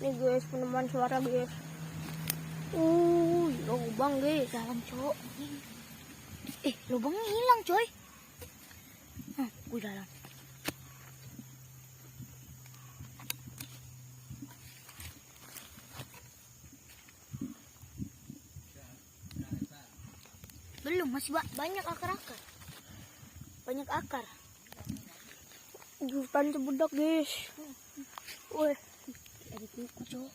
Nih guys, penemuan suara guys. Lubang guys, dalam cok. Lubangnya hilang coy. Gue dalam. Belum, masih banyak akar-akar. Banyak akar. Hutan Cibadak guys. Wih, ada kuku cok.